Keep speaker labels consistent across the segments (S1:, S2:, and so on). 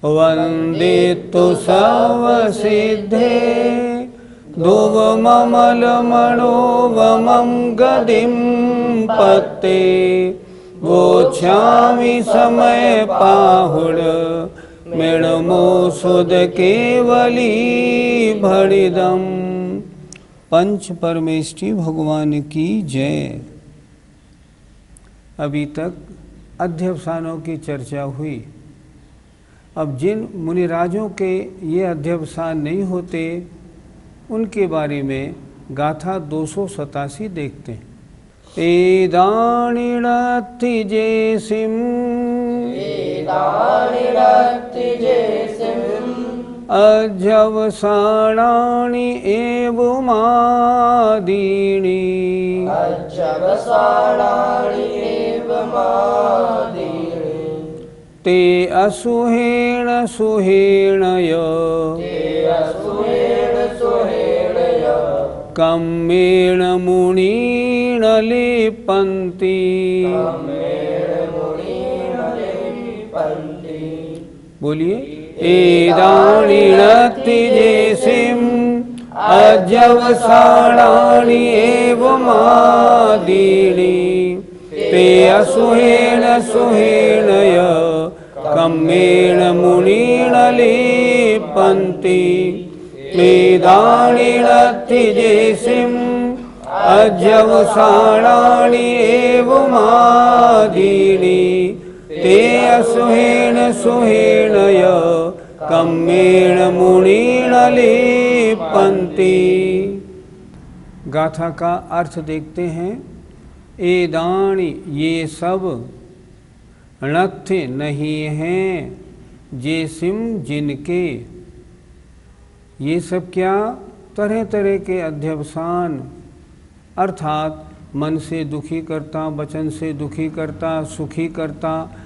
S1: वन्दितु सर्वसिद्धे ध्रुवममलमणोवमं गदिं पत्ते वोच्छामि समय पाहुड मृणमो सुद केवली भणिदम। पंच परमेष्टि भगवान की जय। अभी तक अध्यवसानों की चर्चा हुई। अब जिन मुनिराजों के ये अध्यवसान नहीं होते उनके बारे में गाथा 287 देखते हैं। एदानिणत्ति जेसिम अध्यवसानानि एवमादीनि ते असुहेण सुहेणय कम्मेण मुनीण लिपन्ति। बोलिए। एदानिणत्ति जेसिम अध्यवसानानि एवमादीनि ते असुहेण सुहेणय कम्मेण मुनीण लिपन्ति। एदानिणत्ति जेसिम अध्यवसानानि एवमादीनि ते असुहेण सुहेणय कम्मेण मुनीण लिपन्ति। गाथा का अर्थ देखते हैं। एदानि ये सब णत्थ नहीं हैं जेसिम जिनके। ये सब क्या? तरह तरह के अध्यवसान, अर्थात मन से दुखी करता, वचन से दुखी करता, सुखी करता,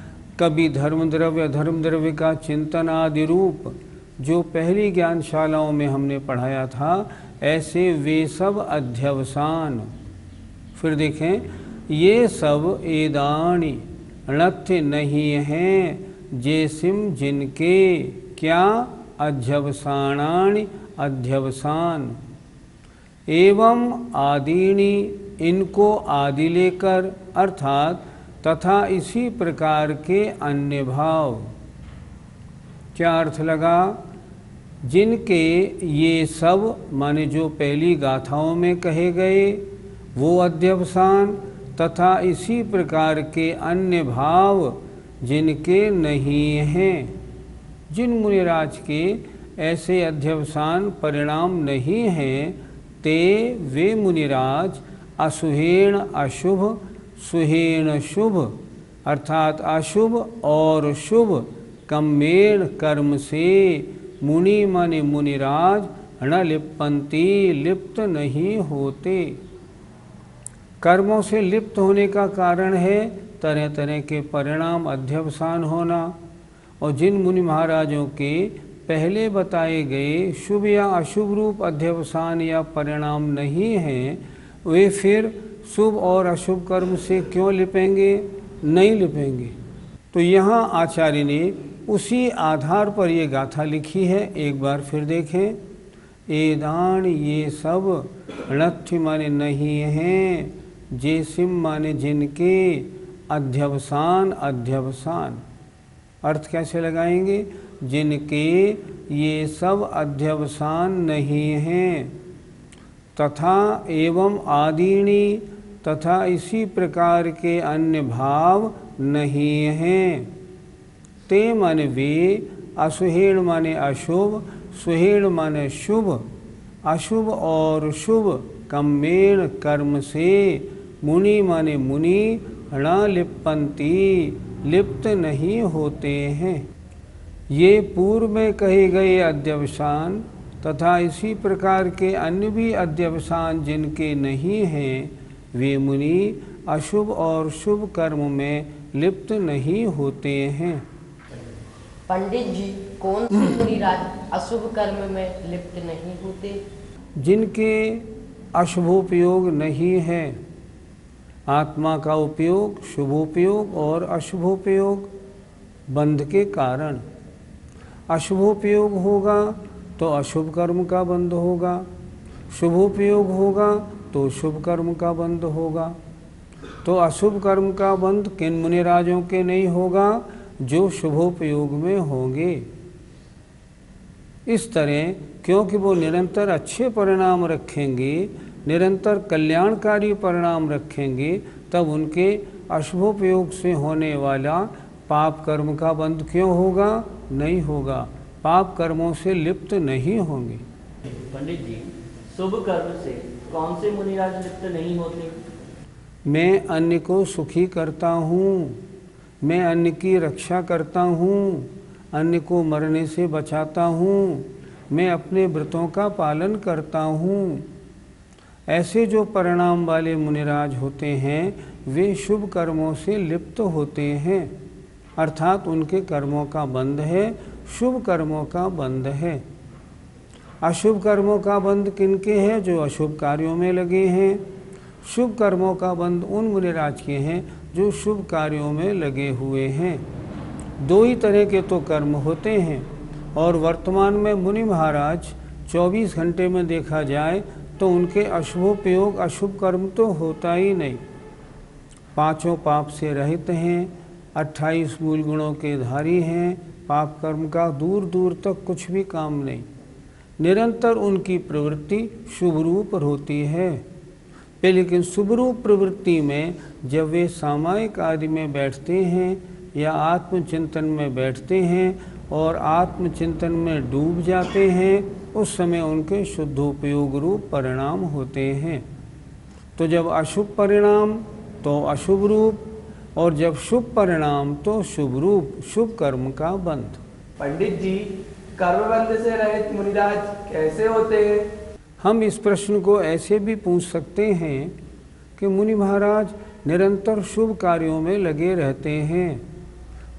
S1: कभी धर्म द्रव्य अधर्म द्रव्य का चिंतन आदि रूप जो पहली ज्ञानशालाओं में हमने पढ़ाया था, ऐसे वे सब अध्यवसान। फिर देखें, ये सब एदानी णत्थ नहीं हैं जेसिम जिनके। क्या? अध्यवसानानि अध्यवसान। एवं आदीनि इनको आदि लेकर, अर्थात तथा इसी प्रकार के अन्य भाव। क्या अर्थ लगा? जिनके ये सब माने जो पहली गाथाओं में कहे गए वो अध्यवसान, तथा इसी प्रकार के अन्य भाव जिनके नहीं हैं। जिन मुनिराज के ऐसे अध्यवसान परिणाम नहीं हैं, ते वे मुनिराज असुहेण अशुभ सुहेण शुभ, अर्थात अशुभ और शुभ कम्मेण कर्म से मुनि माने मुनिराज न लिप्पन्ति लिप्त नहीं होते। कर्मों से लिप्त होने का कारण है तरह तरह के परिणाम अध्यवसान होना। और जिन मुनि महाराजों के पहले बताए गए शुभ या अशुभ रूप अध्यवसान या परिणाम नहीं हैं, वे फिर शुभ और अशुभ कर्म से क्यों लिपेंगे? नहीं लिपेंगे। तो यहाँ आचार्य ने उसी आधार पर ये गाथा लिखी है। एक बार फिर देखें। एदान ये सब णत्थ माने नहीं हैं, जेसिम माने जिनके, अध्यवसान अध्यवसान। अर्थ कैसे लगाएंगे? जिनके ये सब अध्यवसान नहीं हैं, तथा एवं आदीनि तथा इसी प्रकार के अन्य भाव नहीं हैं। ते माने वे, असुहेण माने अशुभ, सुहेण माने शुभ, अशुभ और शुभ कम्मेण कर्म से, मुनि माने मुनि, न लिप्पन्ति लिप्त नहीं होते हैं। ये पूर्व में कहे गए अध्यवसान तथा इसी प्रकार के अन्य भी अध्यवसान जिनके नहीं हैं, वे मुनि अशुभ और शुभ कर्म में लिप्त नहीं होते हैं।
S2: पंडित जी, कौन से मुनिराज अशुभ कर्म में लिप्त नहीं होते?
S1: जिनके अशुभोपयोग नहीं है। आत्मा का उपयोग, शुभोपयोग और अशुभोपयोग बंध के कारण। अशुभोपयोग होगा तो अशुभ कर्म का बंध होगा, शुभोपयोग होगा तो शुभ कर्म का बंध होगा। तो अशुभ कर्म का बंध किन मुनिराजों के नहीं होगा? जो शुभोपयोग में होंगे। इस तरह क्योंकि वो निरंतर अच्छे परिणाम रखेंगे, निरंतर कल्याणकारी परिणाम रखेंगे, तब उनके अशुभोपयोग से होने वाला पाप कर्म का बंध क्यों होगा? नहीं होगा। पाप कर्मों से लिप्त नहीं होंगे।
S3: पंडित जी, शुभ कर्म से कौन से मुनिराज लिप्त नहीं होते?
S1: मैं अन्य को सुखी करता हूँ, मैं अन्य की रक्षा करता हूँ, अन्य को मरने से बचाता हूँ, मैं अपने व्रतों का पालन करता हूँ। ऐसे जो परिणाम वाले मुनिराज होते हैं वे शुभ कर्मों से लिप्त होते हैं, अर्थात उनके कर्मों का बंध है, शुभ कर्मों का बंध है। अशुभ कर्मों का बंध किनके है? जो अशुभ कार्यों में लगे हैं। शुभ कर्मों का बंध उन मुनिराज के हैं जो शुभ कार्यों में लगे हुए हैं। दो ही तरह के तो कर्म होते हैं, और वर्तमान में मुनि महाराज 24 घंटे में देखा जाए तो उनके अशुभोपयोग अशुभ कर्म तो होता ही नहीं। पांचों पाप से रहित हैं, 28 मूल गुणों के धारी हैं, पाप कर्म का दूर दूर तक कुछ भी काम नहीं। निरंतर उनकी प्रवृत्ति शुभ रूप होती है। लेकिन शुभ रूप प्रवृत्ति में जब वे सामायिक आदि में बैठते हैं या आत्मचिंतन में बैठते हैं और आत्मचिंतन में डूब जाते हैं, उस समय उनके शुद्धोपयोग रूप परिणाम होते हैं। तो जब अशुभ परिणाम तो अशुभ रूप, और जब शुभ परिणाम तो शुभ रूप, शुभ कर्म का बंध।
S4: पंडित जी, कर्मबंध से रहित मुनिराज कैसे होते हैं?
S1: हम इस प्रश्न को ऐसे भी पूछ सकते हैं कि मुनि महाराज निरंतर शुभ कार्यों में लगे रहते हैं,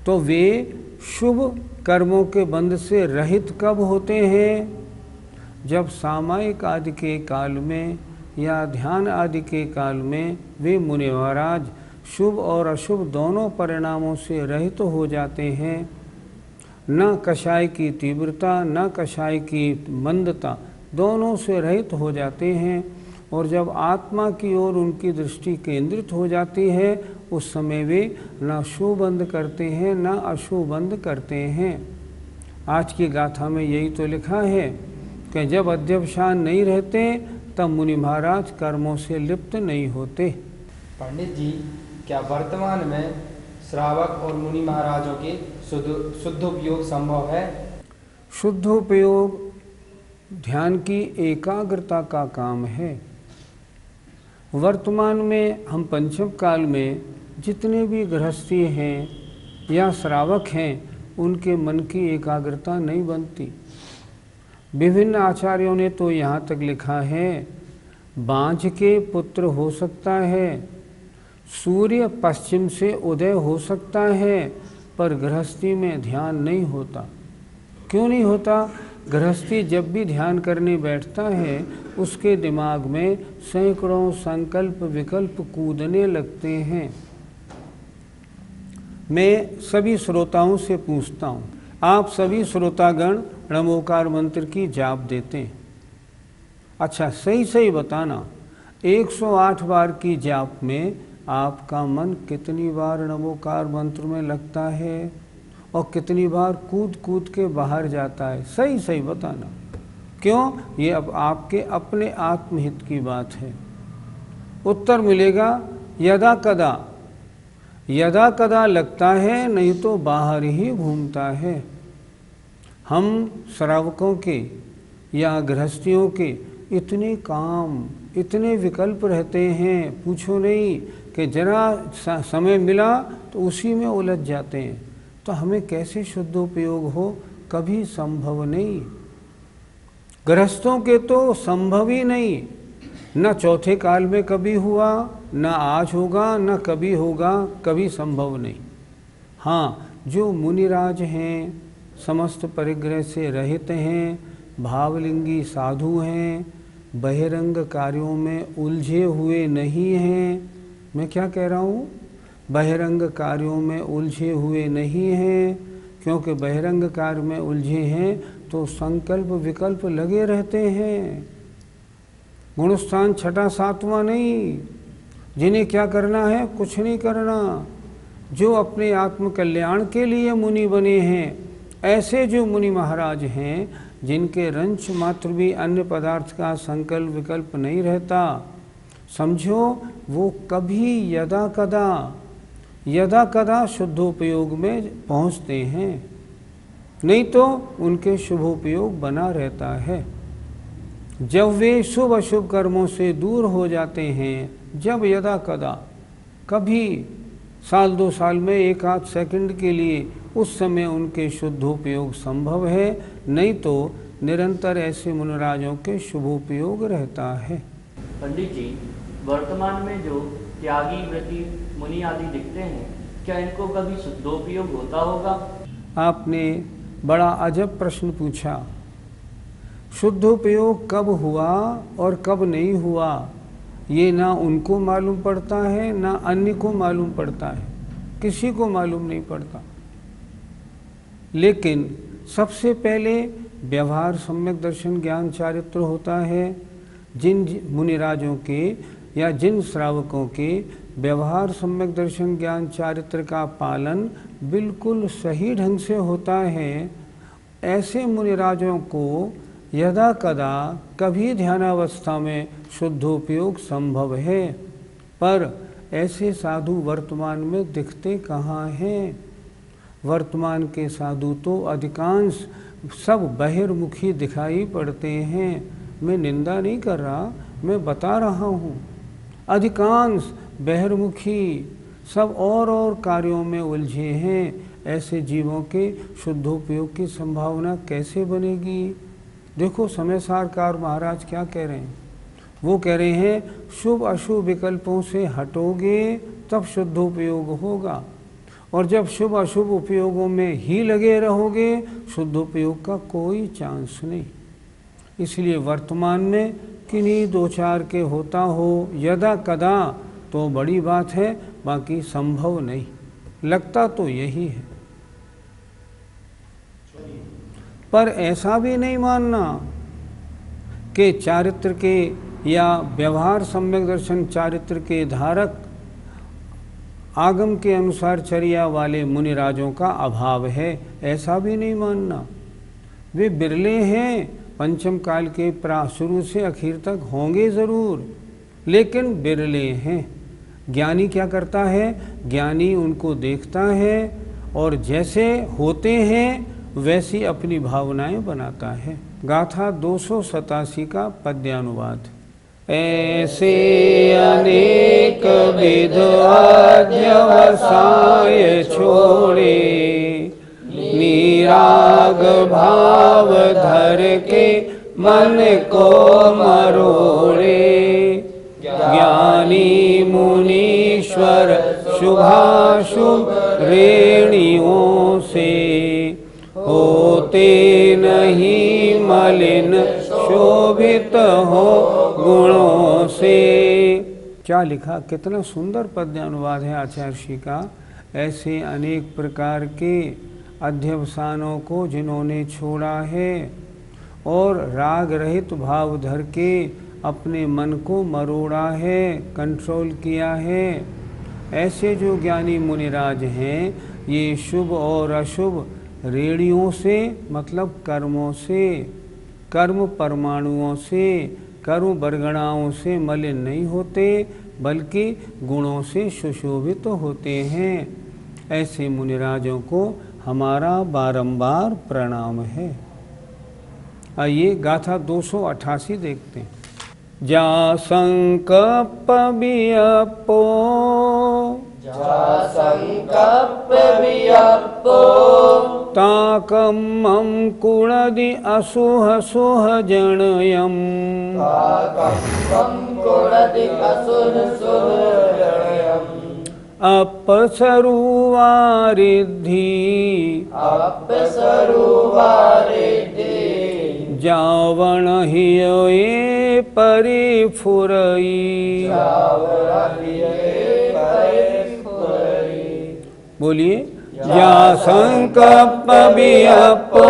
S1: तो वे शुभ कर्मों के बंध से रहित कब होते हैं? जब सामायिक आदि के काल में या ध्यान आदि के काल में वे मुनि महाराज शुभ और अशुभ दोनों परिणामों से रहित हो जाते हैं। न कषाय की तीव्रता न कषाय की मंदता, दोनों से रहित हो जाते हैं। और जब आत्मा की ओर उनकी दृष्टि केंद्रित हो जाती है, उस समय वे न शुभ बंद करते हैं न अशुभ बंद करते हैं। आज की गाथा में यही तो लिखा है कि जब अध्यवसान नहीं रहते तब मुनि महाराज कर्मों से लिप्त नहीं होते।
S4: पंडित जी, क्या वर्तमान में श्रावक और मुनि महाराजों के शुद्धोपयोग संभव है?
S1: शुद्धोपयोग ध्यान की एकाग्रता का काम है। वर्तमान में हम पंचम काल में जितने भी गृहस्थी हैं या श्रावक हैं, उनके मन की एकाग्रता नहीं बनती। विभिन्न आचार्यों ने तो यहाँ तक लिखा है, बांझ के पुत्र हो सकता है, सूर्य पश्चिम से उदय हो सकता है, पर गृहस्थी में ध्यान नहीं होता। क्यों नहीं होता? गृहस्थी जब भी ध्यान करने बैठता है, उसके दिमाग में सैकड़ों संकल्प विकल्प कूदने लगते हैं। मैं सभी श्रोताओं से पूछता हूँ, आप सभी श्रोतागण नमोकार मंत्र की जाप देते हैं? अच्छा, सही सही बताना, 108 बार की जाप में आपका मन कितनी बार नमोकार मंत्र में लगता है और कितनी बार कूद कूद के बाहर जाता है? सही सही बताना। क्यों? ये अब आपके अपने आत्महित की बात है। उत्तर मिलेगा यदा कदा, यदा कदा लगता है, नहीं तो बाहर ही घूमता है। हम श्रावकों के या गृहस्थियों के इतने काम, इतने विकल्प रहते हैं, पूछो नहीं, कि जरा समय मिला तो उसी में उलझ जाते हैं। तो हमें कैसे शुद्धोपयोग हो? कभी संभव नहीं। गृहस्थों के तो संभव ही नहीं, न चौथे काल में कभी हुआ, न आज होगा, न कभी होगा, कभी संभव नहीं। हाँ, जो मुनिराज हैं, समस्त परिग्रह से रहित हैं, भावलिंगी साधु हैं, बहिरंग कार्यों में उलझे हुए नहीं हैं। मैं क्या कह रहा हूँ? बहिरंग कार्यों में उलझे हुए नहीं हैं, क्योंकि बहिरंग कार्य में उलझे हैं तो संकल्प विकल्प लगे रहते हैं। गुणस्थान छठा सातवां नहीं, जिन्हें क्या करना है, कुछ नहीं करना। जो अपने आत्म कल्याण के लिए मुनि बने हैं, ऐसे जो मुनि महाराज हैं, जिनके रंच मात्र भी अन्य पदार्थ का संकल्प विकल्प नहीं रहता, समझो वो कभी यदा कदा शुद्धोपयोग में पहुंचते हैं, नहीं तो उनके शुभोपयोग बना रहता है। जब वे शुभ अशुभ कर्मों से दूर हो जाते हैं, जब यदा कदा कभी साल 2 साल में 1 आध सेकंड के लिए, उस समय उनके शुद्धोपयोग संभव है, नहीं तो निरंतर ऐसे मुनिराजों के शुभोपयोग रहता है।
S3: पंडित जी, वर्तमान में जो त्यागी व्रती मुनि आदि दिखते हैं, क्या इनको कभी शुद्धोपयोग होता होगा?
S1: आपने बड़ा अजब प्रश्न पूछा। शुद्धोपयोग कब हुआ और कब नहीं हुआ, ये ना उनको मालूम पड़ता है, ना अन्य को मालूम पड़ता है, किसी को मालूम नहीं पड़ता। लेकिन सबसे पहले व्यवहार सम्यक दर्शन ज्ञान चारित्र होता है। जिन मुनिराजों के या जिन श्रावकों के व्यवहार सम्यक दर्शन ज्ञान चारित्र का पालन बिल्कुल सही ढंग से होता है, ऐसे मुनिराजों को यदा कदा कभी ध्यानावस्था में शुद्धोपयोग संभव है। पर ऐसे साधु वर्तमान में दिखते कहाँ हैं? वर्तमान के साधु तो अधिकांश सब बहिर्मुखी दिखाई पड़ते हैं। मैं निंदा नहीं कर रहा, मैं बता रहा हूँ। अधिकांश बहिर्मुखी सब और कार्यों में उलझे हैं। ऐसे जीवों के शुद्धोपयोग की संभावना कैसे बनेगी? देखो समय सारकार महाराज क्या कह रहे हैं। वो कह रहे हैं शुभ अशुभ विकल्पों से हटोगे तब शुद्धोपयोग होगा, और जब शुभ अशुभ उपयोगों में ही लगे रहोगे शुद्धोपयोग का कोई चांस नहीं। इसलिए वर्तमान में किन्हीं 2-4 के होता हो यदा कदा तो बड़ी बात है, बाकी संभव नहीं। लगता तो यही है, पर ऐसा भी नहीं मानना कि चारित्र के या व्यवहार सम्यक दर्शन चारित्र के धारक आगम के अनुसार चर्या वाले मुनिराजों का अभाव है, ऐसा भी नहीं मानना। वे बिरले हैं, पंचम काल के शुरू से आखिर तक होंगे ज़रूर, लेकिन बिरले हैं। ज्ञानी क्या करता है? ज्ञानी उनको देखता है और जैसे होते हैं वैसी अपनी भावनाएं बनाता है। गाथा 287 का पद्यानुवाद। ऐसे अनेक विध अध्यवसाय छोड़े, निराग भाव धर के मन को मरोड़े। ज्ञानी मुनीश्वर शुभाशुभ रेणियों से, होते नहीं मलिन शोभित हो गुणों से। क्या लिखा, कितना सुंदर पद्यानुवाद है आचार्य श्री का। ऐसे अनेक प्रकार के अध्यवसानों को जिन्होंने छोड़ा है और राग रहित भाव धर के अपने मन को मरोड़ा है, कंट्रोल किया है, ऐसे जो ज्ञानी मुनिराज हैं, ये शुभ और अशुभ रेणियों से मतलब कर्मों से, कर्म परमाणुओं से, कर्म बरगणाओं से मलिन नहीं होते, बल्कि गुणों से सुशोभित तो होते हैं। ऐसे मुनिराजों को हमारा बारंबार प्रणाम है। आइए गाथा 288 देखते हैं। जा संकल्प वियपो,
S2: जा संकल्प वियपो,
S1: ताकम्मं कुणदि असुह सुह जनयम्,
S2: ताकम्मं कुणदि असुह सुह जनयम्,
S1: अपसरुवारिद्धि,
S2: अपसरुवारिद्धि,
S1: जावण हिये परिफुरई,
S2: जावण हिये परिफुरई।
S1: बोलिए, या संकल्प वियपो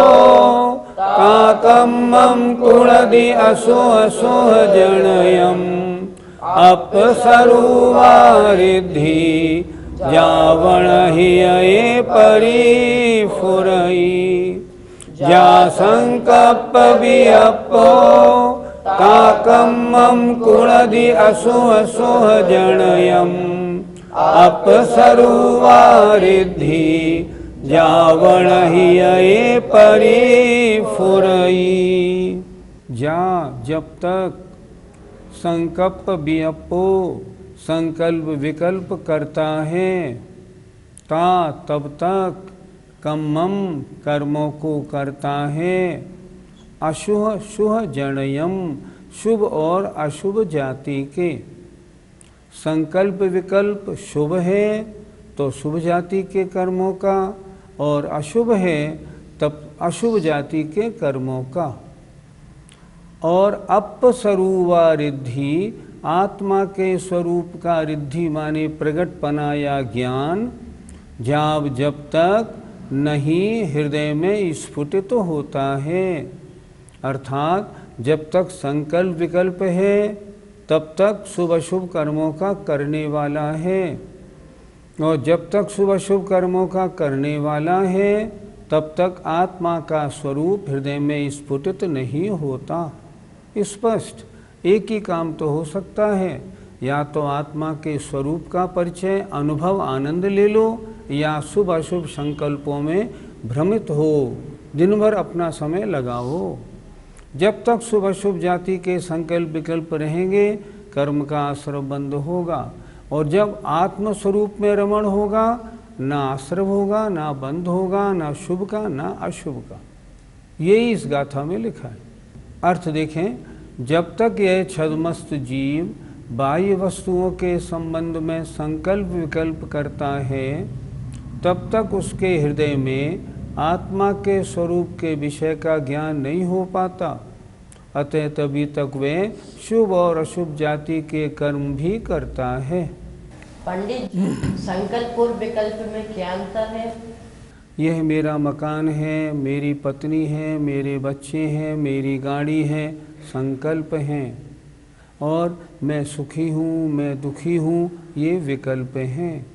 S1: काकम्मं कुणदि असोह जनयम् अपसरुवारिद्धि जावण हिये परिफुरई जा संकल्प वियपो काकम्मं कुणदि असोह जनयम् अपसरुवारिद्धि जावण हिये परिफुरई। जा जब तक संकल्प वियपो संकल्प विकल्प करता है, ता तब तक कम्मम कर्मों को करता है, अशुभ शुभ जनयम शुभ और अशुभ जाति के। संकल्प विकल्प शुभ है तो शुभ जाति के कर्मों का, और अशुभ है तब अशुभ जाति के कर्मों का। और अपसरुवा रिद्धि आत्मा के स्वरूप का रिद्धि माने प्रगटपना या ज्ञान जब तक नहीं हृदय में स्फुटित होता है, अर्थात जब तक संकल्प विकल्प है तब तक शुभ अशुभ कर्मों का करने वाला है, और जब तक शुभ अशुभ कर्मों का करने वाला है तब तक आत्मा का स्वरूप हृदय में स्फुटित नहीं होता। स्पष्ट एक ही काम तो हो सकता है, या तो आत्मा के स्वरूप का परिचय अनुभव आनंद ले लो, या शुभ अशुभ संकल्पों में भ्रमित हो, दिन भर अपना समय लगाओ। जब तक शुभ अशुभ जाति के संकल्प विकल्प रहेंगे कर्म का आश्रव बंद होगा, और जब आत्म स्वरूप में रमण होगा ना आश्रव होगा, ना बंध होगा, ना शुभ का ना अशुभ का। यही इस गाथा में लिखा है। अर्थ देखें, जब तक यह छद्मस्त जीव बाह्य वस्तुओं के संबंध में संकल्प विकल्प करता है तब तक उसके हृदय में आत्मा के स्वरूप के विषय का ज्ञान नहीं हो पाता। अतः तभी तक वे शुभ और अशुभ जाति के कर्म भी करता है।
S2: पंडित जी, संकल्प और विकल्प में क्या अंतर है?
S1: यह मेरा मकान है, मेरी पत्नी है, मेरे बच्चे हैं, मेरी गाड़ी है, संकल्प हैं। और मैं सुखी हूँ, मैं दुखी हूँ, ये विकल्प हैं।